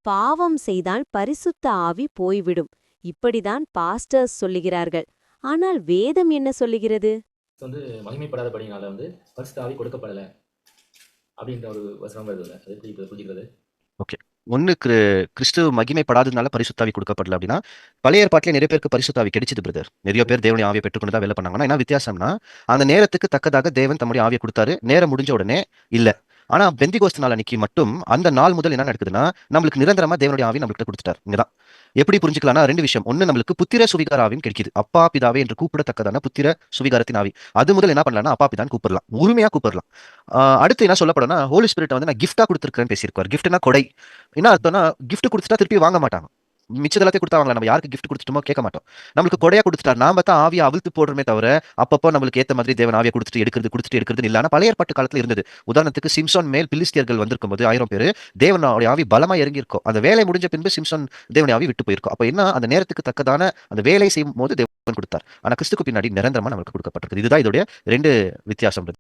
பாவம் செய்தால் பரிசுத்த ஆவி போய்விடும். இப்படிதான் பாஸ்டர்ஸ் சொல்லுகிறார்கள். ஆனால் வேதம் என்ன சொல்லுகிறது? மகிமைப்படாதபடினால பரிசுத்த ஆவி கொடுக்கப்படல அப்படின்ற ஒரு வசனம் வருதுல்ல, அது எப்படி புரிஞ்சுக்கிறது? ஓகே. ஒண்ணு கிறிஸ்துவ மகிமைப்படாததுனால பரிசுத்தாவி கொடுக்கப்படல அப்படின்னா, பழைய ஏற்பாட்டிலே நிறைய பேருக்கு பரிசுத்தாவி கிடைச்சது பிரதர். நிறைய பேர் தேவனுடைய ஆவியை பெற்றுக்கொண்டு தான் வேலை பண்ணாங்க. ஆனா என்ன வித்தியாசம்னா, அந்த நேரத்துக்கு தக்கதாக தேவன் தம்முடைய ஆவியை கொடுத்தாரு. நேரம் முடிஞ்ச உடனே இல்ல. ஆனா பெந்திகோஸ்து நாள் அன்னைக்கு மட்டும் அந்த நாள் முதல் என்ன நடக்குதுன்னா, நம்மளுக்கு நிரந்தரமா தேவனுடைய ஆவி நம்மகிட்ட கொடுத்துட்டார். இங்கதான் எப்படி புரிஞ்சுக்கலாம்னா, ரெண்டு விஷயம். ஒண்ணு, நம்மளுக்கு புத்திர சுவிகார ஆவியும் கிடைக்குது. அப்பா பிதாவே என்று கூப்பிடத்தக்கதான புத்திர சுவிகாரத்தின் ஆவி. அது முதல் என்ன பண்ணலாம்னா, அப்பா பிதான் கூப்பிடலாம், உரிமையா கூப்பிடலாம். அடுத்து என்ன சொல்லப்படும்னா, ஹோலி ஸ்பிரிட் நான் கிஃப்டா கொடுத்துருக்கேன்னு பேசியிருக்காரு. கிஃப்ட்னா கொடை. என்ன அர்த்தம்னா, கிஃப்ட் கொடுத்துட்டா திருப்பி வாங்க மாட்டாங்க. மிச்சது எல்லாத்தையும் கொடுத்தாங்களா, நம்ம யாருக்கு கிஃப்ட் கொடுத்துட்டோமோ கேட்க மாட்டோம். நம்மளுக்கு கொடையா கொடுத்துட்டார். நாம தான் ஆவியை அவிழ்த்து போடுறமே தவிர, அப்பப்போ நம்மளுக்கு ஏத்த மாதிரி தேவன் ஆவியை கொடுத்துட்டு எடுக்கிறது இல்ல. ஆனா பழைய ஏற்பாட்டு காலத்துல இருந்தது. உதாரணத்துக்கு சிம்சோன் மேல் பிலிஸ்தியர்கள் வந்திருக்கும் போது 1000 பேர் தேவனுடைய ஆவி பலமா இறங்கி இருக்கும். அந்த வேலை முடிஞ்ச பின்பு சிம்சோன் தேவனுடைய ஆவி விட்டு போயிருக்கும். அப்ப என்ன, அந்த நேரத்துக்கு தக்கதான அந்த வேலை செய்யும் போது தேவன் கொடுத்தார். ஆனா கிறிஸ்துக்கு பின்னாடி நிரந்தரமா நமக்கு கொடுக்கப்பட்டிருக்கு. இதுதான் இதோடைய ரெண்டு வித்தியாசம்.